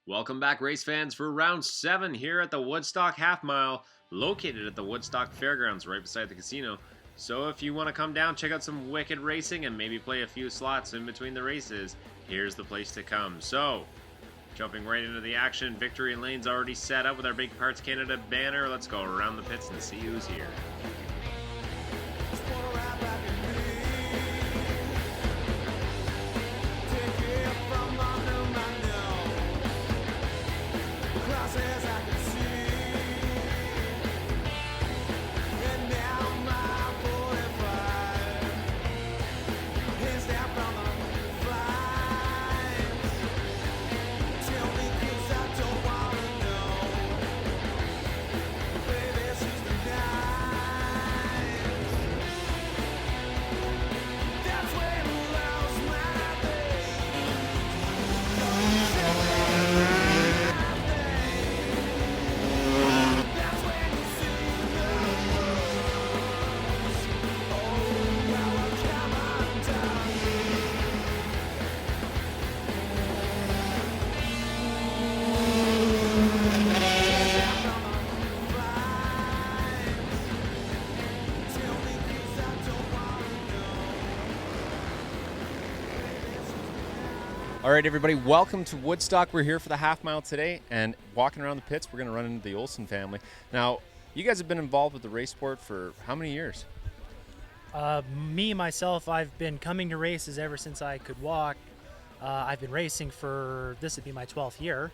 Welcome back, race fans, for round 7 here at the Woodstock Half Mile, located at the Woodstock Fairgrounds right beside the casino. So if you want to come down, check out some wicked racing, and maybe play a few slots in between the races, here's the place to come. So, jumping right into the action, victory lane's already set up with our Big Parts Canada banner. Let's go around the pits and see who's here. All right, everybody, welcome to Woodstock. We're here for the half mile today, and walking around the pits, we're going to run into the Olsen family. Now, you guys have been involved with the race sport for how many years? Myself, I've been coming to races ever since I could walk. I've been racing for, this would be my 12th year.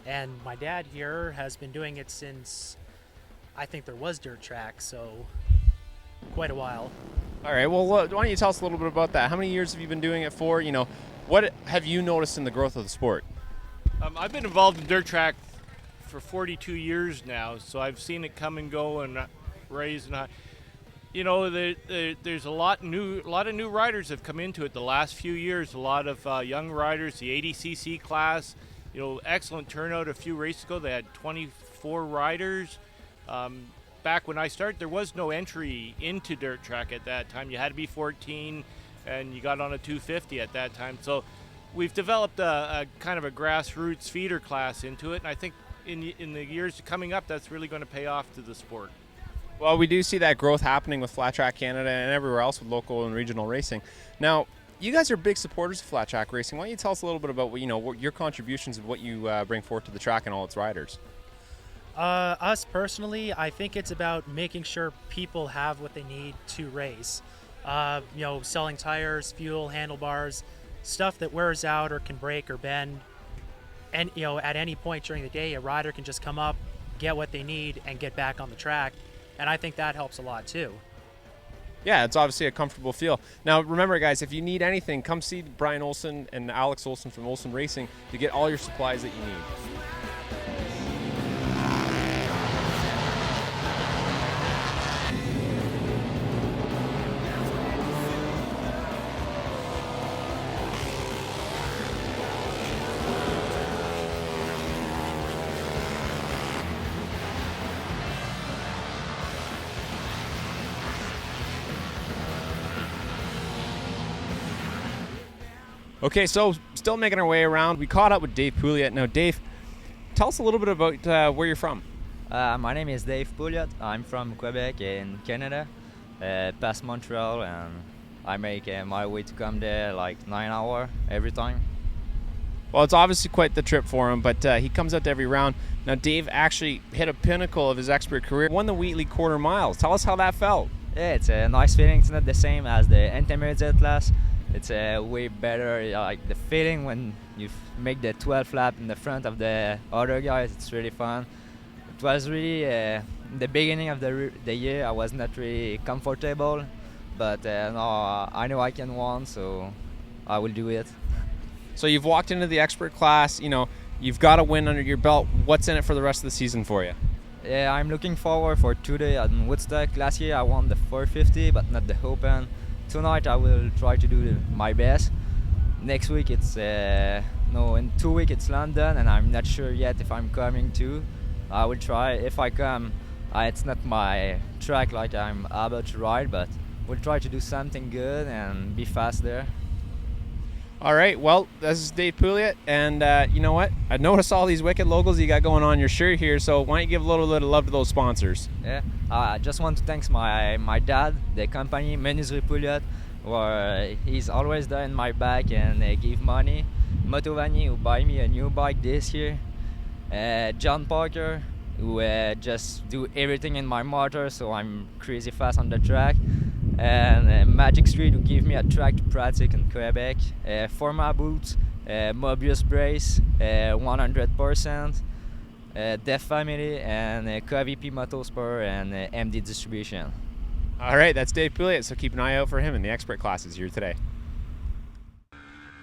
And my dad here has been doing it since, I think there was dirt tracks, so quite a while. All right, well, why don't you tell us a little bit about that? How many years have you been doing it for? You know, what have you noticed in the growth of the sport? I've been involved in dirt track for 42 years now, so I've seen it come and go and raise and you know, there's a lot of new riders have come into it the last few years. A lot of young riders, the 80cc class. You know, excellent turnout a few races ago. They had 24 riders. Back when I started, there was no entry into dirt track at that time. You had to be 14, and you got on a 250 at that time. So we've developed a kind of a grassroots feeder class into it, and I think in the years coming up, that's really going to pay off to the sport. Well, we do see that growth happening with Flat Track Canada and everywhere else with local and regional racing. Now, you guys are big supporters of flat track racing. Why don't you tell us a little bit about what your contributions of what you bring forth to the track and all its riders? Us personally, I think it's about making sure people have what they need to race. Selling tires, fuel, handlebars, stuff that wears out or can break or bend. And at any point during the day, a rider can just come up, get what they need, and get back on the track. And I think that helps a lot too. Yeah, it's obviously a comfortable feel. Now, remember, guys, if you need anything, come see Brian Olsen and Alex Olsen from Olsen Racing to get all your supplies that you need. Okay, so still making our way around. We caught up with Dave Pouliot. Now, Dave, tell us a little bit about where you're from. My name is Dave Pouliot. I'm from Quebec in Canada, past Montreal, and I make my way to come there like 9 hours every time. Well, it's obviously quite the trip for him, but he comes out to every round. Now, Dave actually hit a pinnacle of his expert career, won the Wheatley quarter miles. Tell us how that felt. Yeah, it's a nice feeling. It's not the same as the intermediate class. It's way better, like the feeling when you make the 12 lap in the front of the other guys. It's really fun. It was really the beginning of the year. I was not really comfortable, but no, I know I can win, so I will do it. So you've walked into the expert class. You know, you've got a win under your belt. What's in it for the rest of the season for you? Yeah, I'm looking forward for today at Woodstock. Last year I won the 450, but not the Open. Tonight I will try to do my best. Next week it's no, in 2 weeks it's London, and I'm not sure yet if I'm coming too. I will try. If I come, it's not my track like I'm able to ride, but we'll try to do something good and be fast there. All right, well, this is Dave Pouliot, and you know what? I noticed all these wicked logos you got going on your shirt here, so why don't you give a little bit of love to those sponsors? Yeah, I just want to thank my dad, the company, Menuiserie Pouliot, where he's always there in my back and give money. Motovani, who buy me a new bike this year. John Parker, who just do everything in my motor, so I'm crazy fast on the track. And Magic Street, who give me a track to practice in Quebec. Forma boots, Mobius brace, 100%. Def Family, and KVP Motorsport, and MD Distribution. All right, that's Dave Pouliot, so keep an eye out for him in the expert classes here today.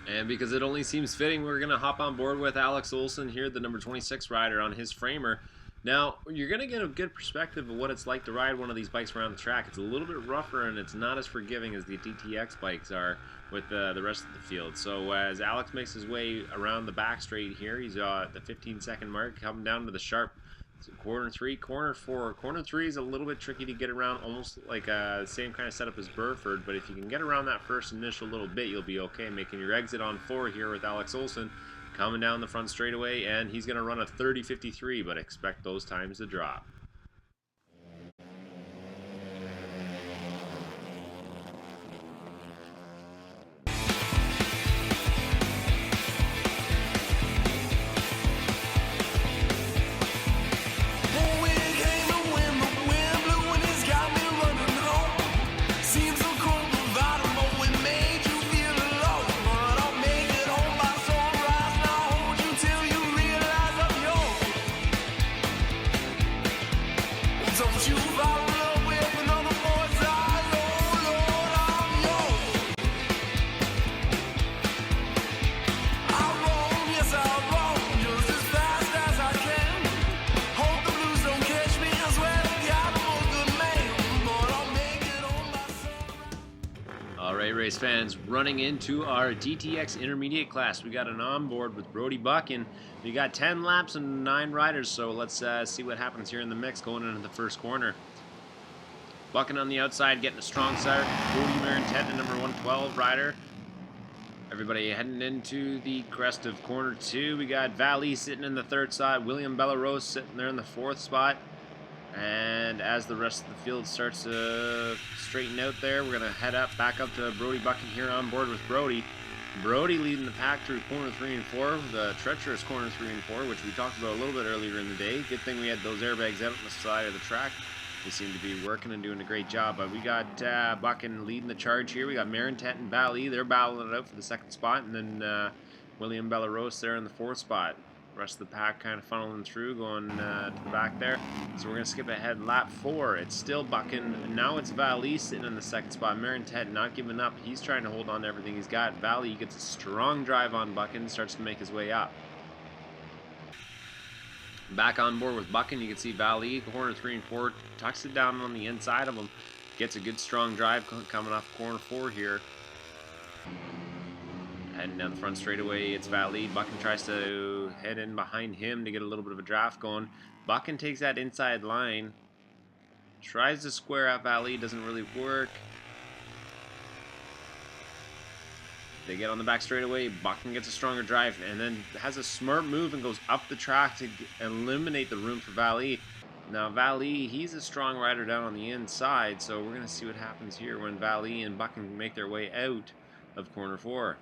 And because it only seems fitting, we're going to hop on board with Alex Olsen here, the number 26 rider, on his framer. Now, you're going to get a good perspective of what it's like to ride one of these bikes around the track. It's a little bit rougher, and it's not as forgiving as the DTX bikes are with the rest of the field. So as Alex makes his way around the back straight here, he's at the 15-second mark, coming down to the sharp corner 3, corner 4. Corner 3 is a little bit tricky to get around, almost like the same kind of setup as Burford, but if you can get around that first initial little bit, you'll be okay, making your exit on 4 here with Alex Olsen. Coming down the front straightaway, and he's going to run a 30.53, but expect those times to drop. Race fans, running into our DTX intermediate class, we got an onboard with Brody Buchan. We got 10 laps and 9 riders, so let's see what happens here in the mix going into the first corner. Buchan on the outside, getting a strong start. Cody Marintet, the number 112 rider. Everybody heading into the crest of corner 2. We got Valley sitting in the 3rd spot. William Bellarose sitting there in the 4th spot. And as the rest of the field starts to straighten out there, we're going to head back up to Brody Buchan here on board with Brody. Brody leading the pack through corner 3 and 4, the treacherous corner 3 and 4, which we talked about a little bit earlier in the day. Good thing we had those airbags out on the side of the track. They seem to be working and doing a great job. But we got Buchan leading the charge here. We got Marintet and Valley. They're battling it out for the 2nd spot. And then William Bellarose there in the 4th spot. Rest of the pack kind of funneling through, going to the back there. So we're going to skip ahead. Lap 4, it's still Buchan. Now it's Valley sitting in the 2nd spot. Marintet not giving up. He's trying to hold on to everything he's got. Valley gets a strong drive on Buchan, starts to make his way up. Back on board with Buchan, you can see Valley, corner 3 and 4, tucks it down on the inside of him. Gets a good strong drive coming off corner 4 here. Heading down the front straightaway, it's Valley. Buchan tries to head in behind him to get a little bit of a draft going. Buchan takes that inside line, tries to square out Valley, doesn't really work. They get on the back straightaway. Buchan gets a stronger drive and then has a smart move and goes up the track to eliminate the room for Valley. Now Valley, he's a strong rider down on the inside, so we're going to see what happens here when Valley and Buchan make their way out of corner 4.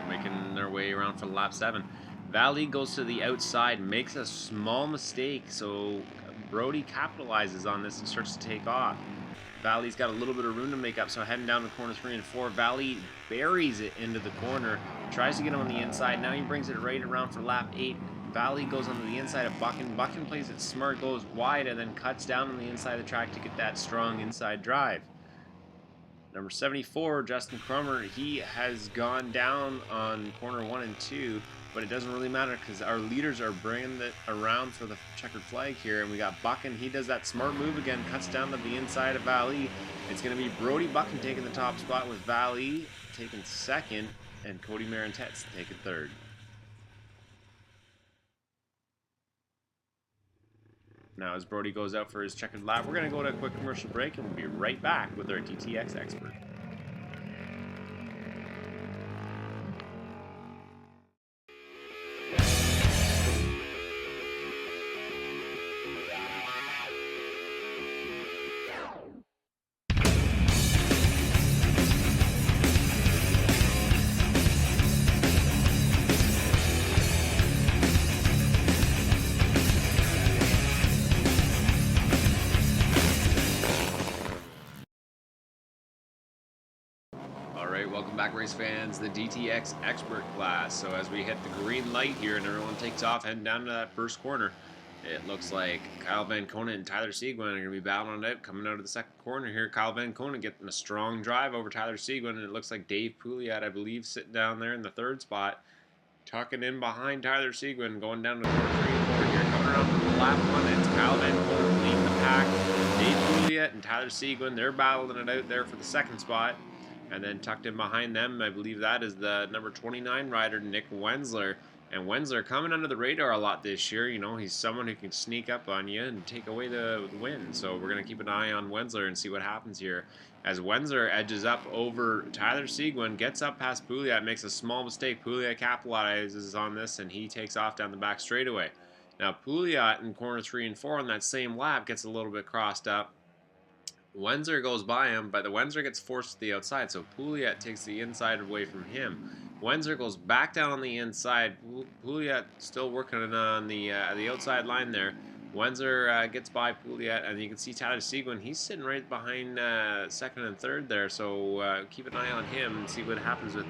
Making their way around for lap 7. Valley goes to the outside, makes a small mistake, so Brody capitalizes on this and starts to take off. Valley's got a little bit of room to make up, so heading down to corner 3 and 4. Valley buries it into the corner, tries to get him on the inside. Now he brings it right around for lap 8. Valley goes onto the inside of Buchan. Buchan plays it smart, goes wide, and then cuts down on the inside of the track to get that strong inside drive. Number 74, Justin Crummer, he has gone down on corner 1 and 2, but it doesn't really matter because our leaders are bringing it around for the checkered flag here, and we got Buchan. He does that smart move again, cuts down to the inside of Valley. It's going to be Brody Buchan taking the top spot with Valley taking second, and Cody Marentet's taking third. Now as Brody goes out for his checkered lap, we're going to go to a quick commercial break, and we'll be right back with our DTX expert. Welcome back, race fans. The DTX expert class. So as we hit the green light here and everyone takes off heading down to that first corner, it looks like Kyle Van Konen and Tyler Seguin are going to be battling it out coming out of the second corner here. Kyle Van Konen getting a strong drive over Tyler Seguin, and it looks like Dave Pouliot, I believe, sitting down there in the third spot, tucking in behind Tyler Seguin, going down to corner 3 and 4 here. Coming around from lap 1, it's Kyle Van Konen leading the pack. Dave Pouliot and Tyler Seguin, they're battling it out there for the second spot. And then tucked in behind them, I believe that is the number 29 rider, Nick Wenzler. And Wenzler coming under the radar a lot this year. You know, he's someone who can sneak up on you and take away the win. So we're going to keep an eye on Wenzler and see what happens here. As Wenzler edges up over Tyler Seguin, gets up past Pouliot, makes a small mistake. Pouliot capitalizes on this, and he takes off down the back straightaway. Now Pouliot in corner 3 and 4 on that same lap gets a little bit crossed up. Wenzler goes by him, but the Wenzler gets forced to the outside, so Pouliot takes the inside away from him. Wenzler goes back down on the inside. Pouliot still working on the outside line there. Wenzler gets by Pouliot, and you can see Tyler Seguin. He's sitting right behind second and third there, so keep an eye on him and see what happens with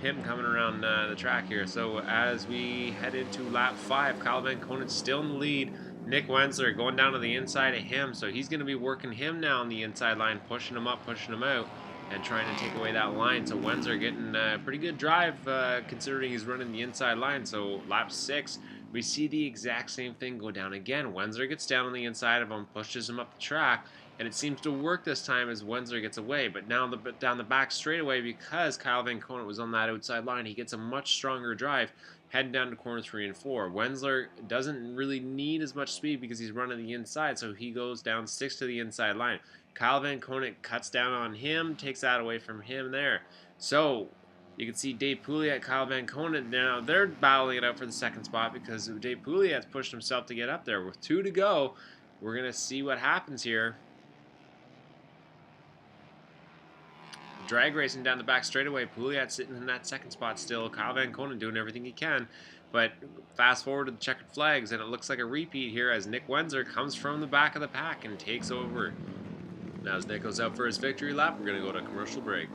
him coming around the track here. So as we head into lap 5, Kyle Van Konen still in the lead. Nick Wenzler going down to the inside of him, so he's going to be working him now on the inside line, pushing him up, pushing him out, and trying to take away that line. So Wenzler getting a pretty good drive considering he's running the inside line. So lap 6, we see the exact same thing go down again. Wenzler gets down on the inside of him, pushes him up the track, and it seems to work this time as Wenzler gets away. But now down the back straightaway, because Kyle Van Konen was on that outside line, he gets a much stronger drive heading down to corner 3 and 4. Wenzler doesn't really need as much speed because he's running the inside, so he goes down, sticks to the inside line. Kyle Van Konen cuts down on him, takes that away from him there. So you can see Dave Pouliot, Kyle Van Konen, now they're battling it out for the second spot because Dave Pouliot's pushed himself to get up there. With 2 to go, we're going to see what happens here. Drag racing down the back straightaway. Pouliot sitting in that second spot still. Kyle Van Konen doing everything he can. But fast forward to the checkered flags, and it looks like a repeat here as Nick Wenzler comes from the back of the pack and takes over. Now as Nick goes out for his victory lap, we're going to go to a commercial break.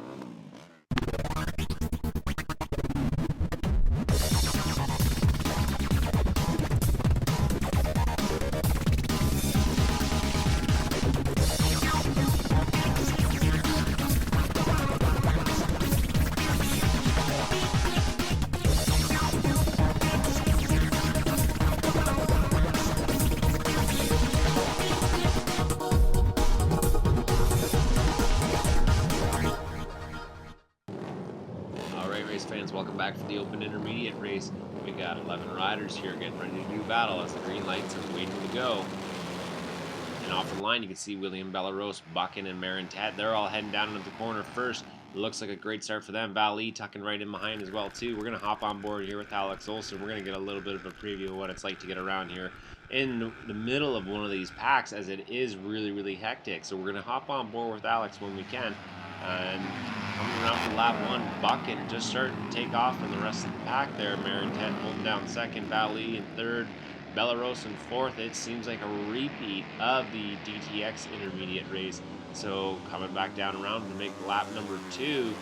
Fans, welcome back for the Open Intermediate race. We got 11 riders here getting ready to do battle as the green lights are waiting to go. And off the line, you can see William Belarose, Buchan, and Marentet. They're all heading down into the corner first. It looks like a great start for them. Valley tucking right in behind as well, too. We're going to hop on board here with Alex Olsen. We're going to get a little bit of a preview of what it's like to get around here in the middle of one of these packs, as it is really, really hectic. So we're going to hop on board with Alex when we can. And coming around for lap 1, Buchan just starting to take off from the rest of the pack there. Marentet holding down second, Valley in third, Belarose in fourth. It seems like a repeat of the DTX intermediate race. So coming back down around to make lap number 2.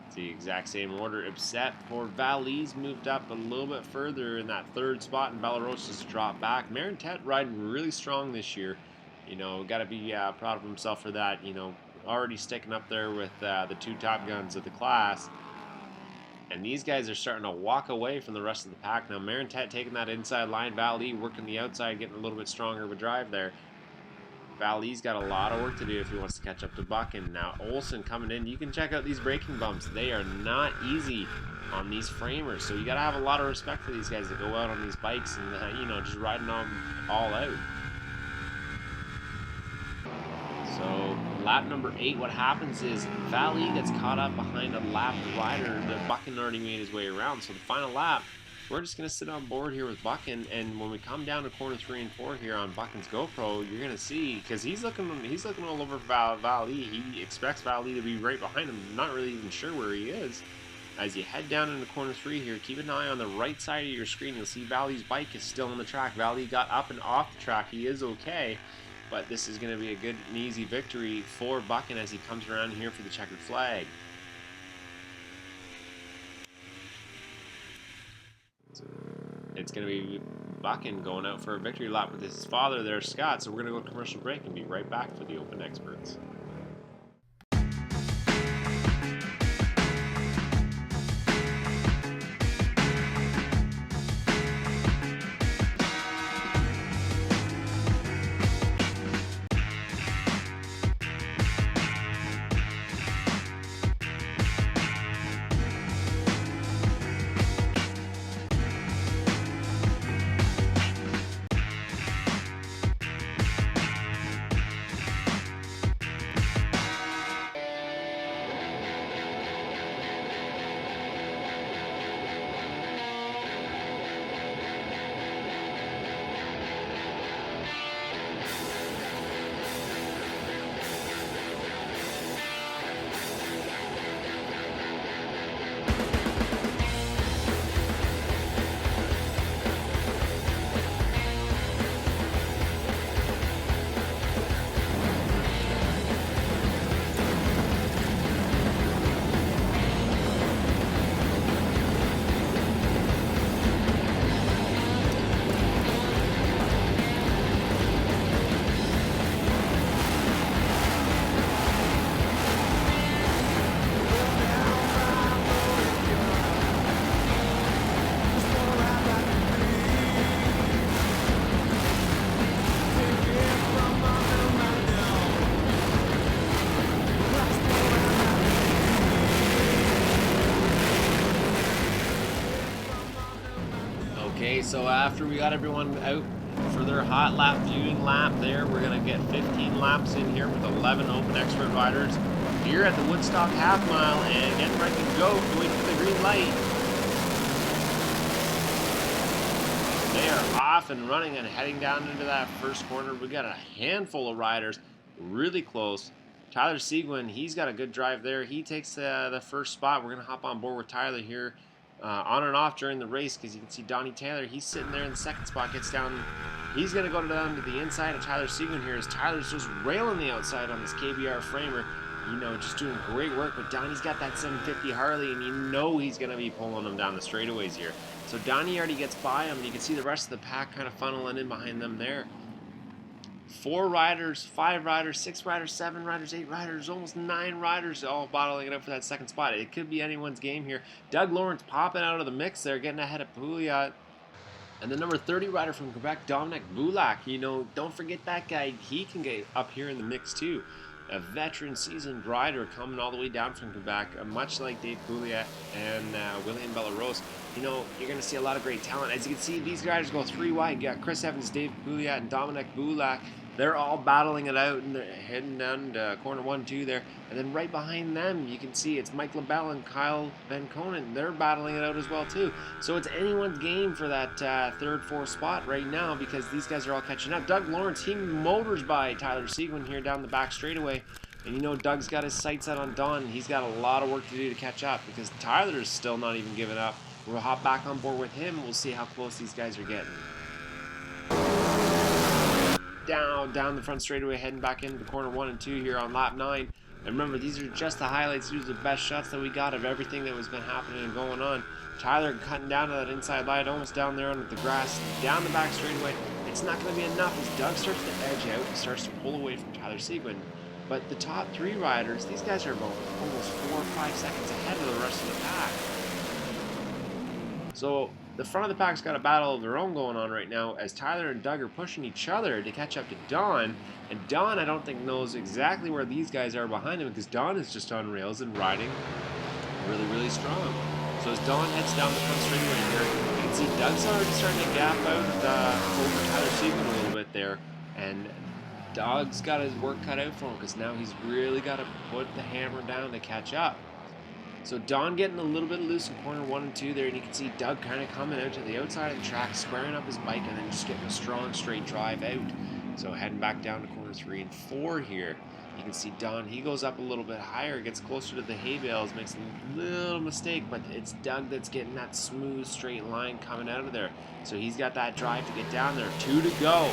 It's the exact same order, except for Valley's moved up a little bit further in that 3rd spot, and Belleros has dropped back. Marintet riding really strong this year. You know, got to be proud of himself for that. You know, already sticking up there with the 2 top guns of the class. And these guys are starting to walk away from the rest of the pack. Now, Marintet taking that inside line. Valley working the outside, getting a little bit stronger of a drive there. Valley's got a lot of work to do if he wants to catch up to Buchan. Now, Olsen coming in. You can check out these braking bumps. They are not easy on these framers. So you got to have a lot of respect for these guys that go out on these bikes and, you know, just riding them all out. So lap number 8, what happens is Valley gets caught up behind a lapped rider that Buchan already made his way around. So the final lap, we're just going to sit on board here with Buchan, and when we come down to corner 3 and 4 here on Buchan's GoPro, you're going to see, because he's looking all over Valley. He expects Valley to be right behind him, not really even sure where he is. As you head down into corner 3 here, keep an eye on the right side of your screen. You'll see Valley's bike is still on the track. Valley got up and off the track. He is okay. But this is going to be a good and easy victory for Buchan as he comes around here for the checkered flag. It's going to be Buchan going out for a victory lap with his father there, Scott. So we're going to go to commercial break and be right back for the Open Experts. Okay, so after we got everyone out for their hot lap viewing lap there, we're going to get 15 laps in here with 11 Open Expert riders here at the Woodstock Half Mile and getting ready to go. Wait for the green light. They are off and running and heading down into that first corner. We got a handful of riders really close. Tyler Seguin, he's got a good drive there. He takes the first spot. We're going to hop on board with Tyler here. On and off during the race, because you can see Donnie Taylor, he's sitting there in the second spot, gets down. He's going to go down to the inside of Tyler Seguin here as Tyler's just railing the outside on this KBR framer. You know, just doing great work, but Donnie's got that 750 Harley, and you know he's going to be pulling him down the straightaways here. So Donnie already gets by him, and you can see the rest of the pack kind of funneling in behind them there. 4 riders, 5 riders, 6 riders, 7 riders, 8 riders, almost 9 riders all battling it up for that second spot. It could be anyone's game here. Doug Lawrence popping out of the mix there, getting ahead of Pouliot. And the number 30 rider from Quebec, Dominic Boulac. You know, don't forget that guy. He can get up here in the mix too. A veteran seasoned rider coming all the way down from Quebec, much like Dave Pouliot and William Belleros. You know, you're going to see a lot of great talent. As you can see, these riders go 3 wide. You got Chris Evans, Dave Pouliot, and Dominic Boulac. They're all battling it out, and they're heading down to corner 1, 2 there. And then right behind them, you can see it's Mike LaBelle and Kyle Van Conen. They're battling it out as well, too. So it's anyone's game for that 3rd, 4th spot right now, because these guys are all catching up. Doug Lawrence, he motors by Tyler Seguin here down the back straightaway. And you know, Doug's got his sights set on Don. He's got a lot of work to do to catch up, because Tyler's still not even giving up. We'll hop back on board with him. We'll see how close these guys are getting. down the front straightaway, heading back into the corner 1 and 2 here on lap 9. And remember, these are just the highlights. These are the best shots that we got of everything that was been happening and going on. Tyler cutting down to that inside line, almost down there under the grass, down the back straightaway. It's not going to be enough as Doug starts to edge out and starts to pull away from Tyler Seguin. But the top 3 riders, these guys are about almost 4 or 5 seconds ahead of the rest of the pack. So the front of the pack's got a battle of their own going on right now as Tyler and Doug are pushing each other to catch up to Don. And Don, I don't think, knows exactly where these guys are behind him because Don is just on rails and riding really, really strong. So as Don heads down the front straightaway here, you can see Doug's already starting to gap out over Tyler Seguin a little bit there. And Doug's got his work cut out for him because now he's really got to put the hammer down to catch up. So Don getting a little bit loose in corner 1 and 2 there, and you can see Doug kind of coming out to the outside of the track, squaring up his bike, and then just getting a strong straight drive out. So heading back down to corner 3 and 4 here, you can see Don, he goes up a little bit higher, gets closer to the hay bales, makes a little mistake, but it's Doug that's getting that smooth straight line coming out of there. So he's got that drive to get down there. 2 to go.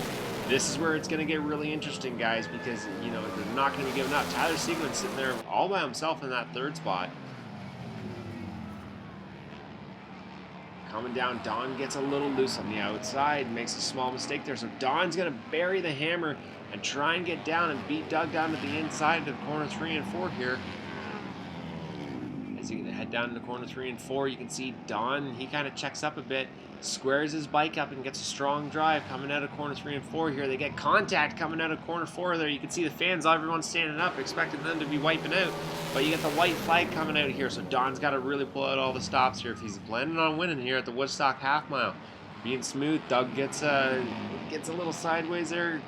This is where it's going to get really interesting, guys, because, you know, they're not going to be giving up. Tyler Seguin sitting there all by himself in that 3rd spot. Coming down, Don gets a little loose on the outside, makes a small mistake there. So Don's going to bury the hammer and try and get down and beat Doug down to the inside of corner 3 and 4 here. As you head down into corner 3 and 4, you can see Don, he kind of checks up a bit, squares his bike up and gets a strong drive coming out of corner 3 and 4 here. They get contact coming out of corner 4 there. You can see the fans, everyone's standing up, expecting them to be wiping out. But you get the white flag coming out here, so Don's got to really pull out all the stops here if he's planning on winning here at the Woodstock half mile. Being smooth, Doug gets a little sideways there.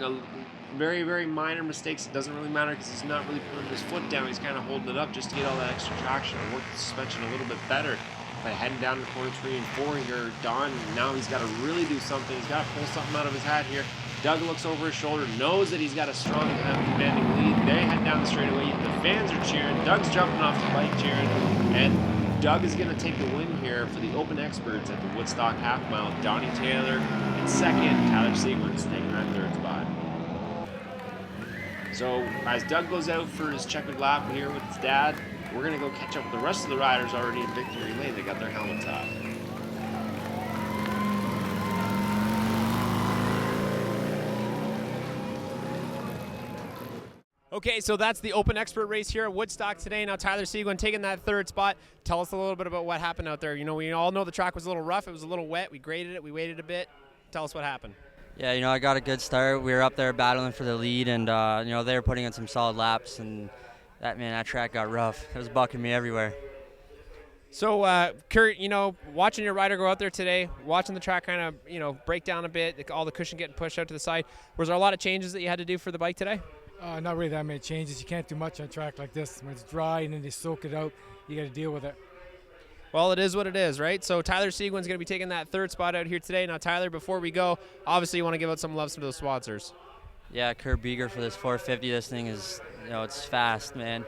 Very, very minor mistakes. It doesn't really matter because he's not really putting his foot down. He's kind of holding it up just to get all that extra traction and work the suspension a little bit better. But heading down to corner 3 and 4 here, Don, now he's got to really do something. He's got to pull something out of his hat here. Doug looks over his shoulder, knows that he's got a strong commanding lead. They head down the straightaway. The fans are cheering. Doug's jumping off the bike cheering. And Doug is going to take the win here for the Open Experts at the Woodstock half mile. Donnie Taylor in 2nd. Tyler Seguin's taking that 3rd spot. So as Doug goes out for his checkered lap here with his dad, we're going to go catch up with the rest of the riders already in victory lane. They got their helmets off. Okay, so that's the Open Expert race here at Woodstock today. Now Tyler Seguin taking that 3rd spot. Tell us a little bit about what happened out there. You know, we all know the track was a little rough. It was a little wet. We graded it. We waited a bit. Tell us what happened. Yeah, you know, I got a good start. We were up there battling for the lead, and you know, they were putting in some solid laps, and that track got rough. It was bucking me everywhere. So, Kurt, you know, watching your rider go out there today, watching the track kind of, you know, break down a bit, all the cushion getting pushed out to the side, was there a lot of changes that you had to do for the bike today? Not really that many changes. You can't do much on a track like this. When it's dry and then they soak it out, you got to deal with it. Well, it is what it is, right? So Tyler Seguin's going to be taking that 3rd spot out here today. Now, Tyler, before we go, obviously you want to give out some love to those sponsors. Yeah, Kurt Beeger for this 450. This thing is, you know, it's fast, man.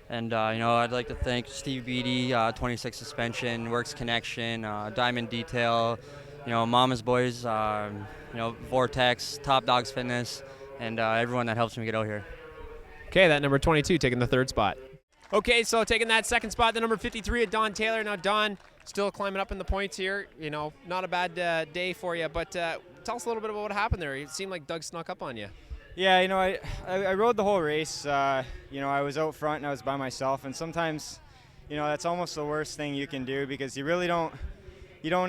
And, you know, I'd like to thank Steve Beatty, 26 Suspension, Works Connection, Diamond Detail, you know, Mama's Boys, you know, Vortex, Top Dogs Fitness, and everyone that helps me get out here. Okay, that number 22 taking the 3rd spot. Okay, so taking that 2nd spot, the number 53 at Don Taylor. Now, Don, still climbing up in the points here. You know, not a bad day for you, but tell us a little bit about what happened there. It seemed like Doug snuck up on you. Yeah, you know, I rode the whole race. You know, I was out front and I was by myself, and sometimes, you know, that's almost the worst thing you can do because you really don't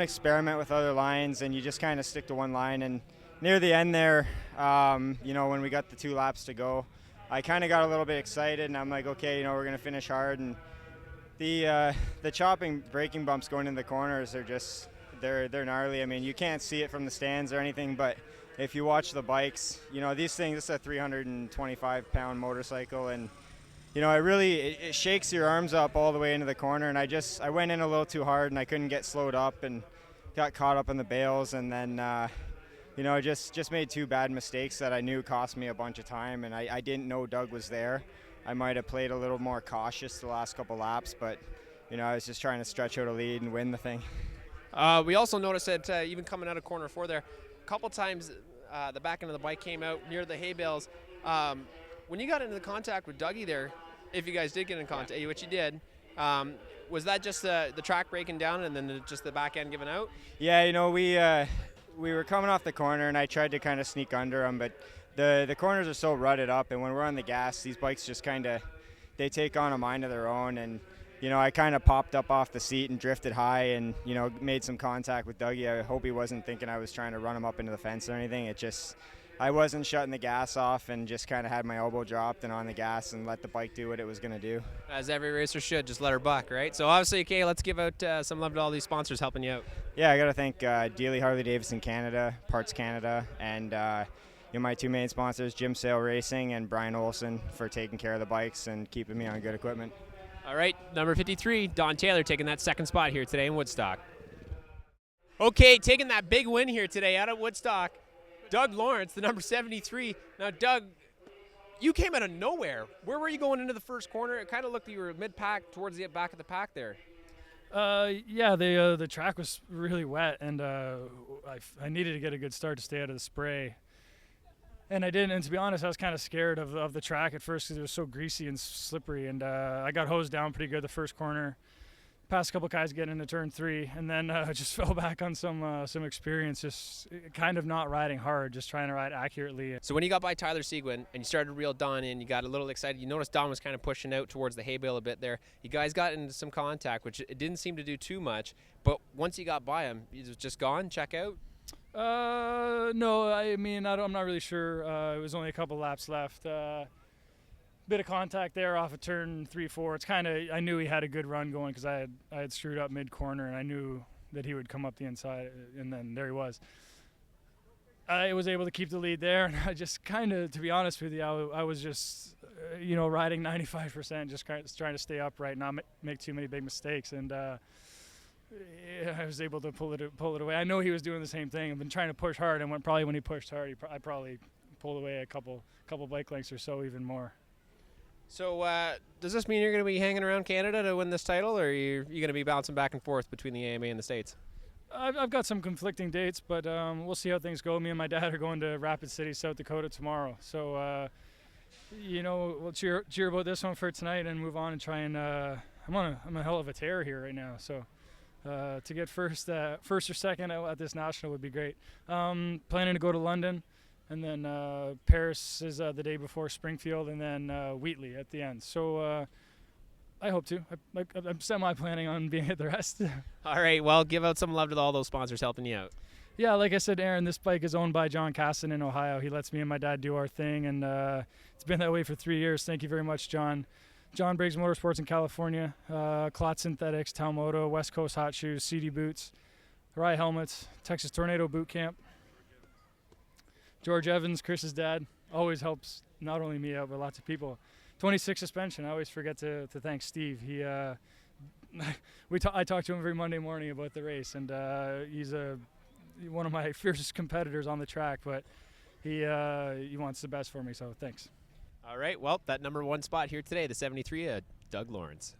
experiment with other lines, and you just kind of stick to one line. And near the end there, you know, when we got the 2 laps to go, I kind of got a little bit excited, and I'm like, okay, you know, we're gonna finish hard. And the chopping braking bumps going into the corners are just they're gnarly. I mean, you can't see it from the stands or anything, but if you watch the bikes, you know, these things, this is a 325-pound motorcycle, and you know, it shakes your arms up all the way into the corner. And I went in a little too hard, and I couldn't get slowed up and got caught up in the bales, and then you know, just made 2 bad mistakes that I knew cost me a bunch of time, and I didn't know Doug was there. I might have played a little more cautious the last couple laps, but you know, I was just trying to stretch out a lead and win the thing. We also noticed that even coming out of corner 4 there, a couple times the back end of the bike came out near the hay bales. When you got into the contact with Dougie there, if you guys did get in contact, which you did, was that just the track breaking down and then just the back end giving out? Yeah, you know, we were coming off the corner, and I tried to kind of sneak under them, but the corners are so rutted up, and when we're on the gas, these bikes just kind of, they take on a mind of their own, and you know, I kind of popped up off the seat and drifted high and, you know, made some contact with Dougie. I hope he wasn't thinking I was trying to run him up into the fence or anything. It just, I wasn't shutting the gas off and just kind of had my elbow dropped and on the gas and let the bike do what it was going to do. As every racer should, just let her buck, right? So obviously, okay, let's give out some love to all these sponsors helping you out. Yeah, I got to thank Dealey Harley-Davidson Canada, Parts Canada, and my two main sponsors, Jim Sale Racing and Brian Olsen, for taking care of the bikes and keeping me on good equipment. All right, number 53, Don Taylor taking that second spot here today in Woodstock. Okay, taking that big win here today out of Woodstock, Doug Lawrence, the number 73. Now, Doug, you came out of nowhere. Where were you going into the first corner? It kind of looked like you were mid-pack towards the back of the pack there. Yeah, the track was really wet, and I needed to get a good start to stay out of the spray. And I didn't, and to be honest, I was kind of scared of the track at first because it was so greasy and slippery, and I got hosed down pretty good the first corner. Passed a couple guys getting into turn 3, and then just fell back on some experience, just kind of not riding hard, just trying to ride accurately. So when you got by Tyler Seguin and you started to reel Don in, you got a little excited. You noticed Don was kind of pushing out towards the hay bale a bit there. You guys got into some contact, which it didn't seem to do too much, but once you got by him, he was just gone, check out? No, I mean, I'm not really sure. It was only a couple laps left. Bit of contact there off of turn 3-4. It's kind of, I knew he had a good run going because I had screwed up mid corner, and I knew that he would come up the inside, and then there he was. I was able to keep the lead there, and I just kind of, to be honest with you, I was just, riding 95%, just trying to stay upright, not make too many big mistakes, and I was able to pull it away. I know he was doing the same thing. I've been trying to push hard, and when he pushed hard, I probably pulled away a couple bike lengths or so, even more. So does this mean you're going to be hanging around Canada to win this title, or are you going to be bouncing back and forth between the AMA and the States? I've got some conflicting dates, but we'll see how things go. Me and my dad are going to Rapid City, South Dakota tomorrow. So, we'll cheer about this one for tonight and move on and try and I'm a hell of a tear here right now. So to get first or second at this national would be great. Planning to go to London. And then Paris is the day before Springfield, and then Wheatley at the end. So I hope to. I'm semi-planning on being at the rest. All right, well, give out some love to all those sponsors helping you out. Yeah, like I said, Aaron, this bike is owned by John Casson in Ohio. He lets me and my dad do our thing, and it's been that way for 3 years. Thank you very much, John. John Briggs Motorsports in California, Klotz Synthetics, Talmoto, West Coast Hot Shoes, CD Boots, Harai Helmets, Texas Tornado Boot Camp. George Evans, Chris's dad, always helps not only me out, but lots of people. 26 suspension, I always forget to thank Steve. He, I talk to him every Monday morning about the race, and he's one of my fiercest competitors on the track, but he wants the best for me, so thanks. All right, well, that number 1 spot here today, the 73, Doug Lawrence.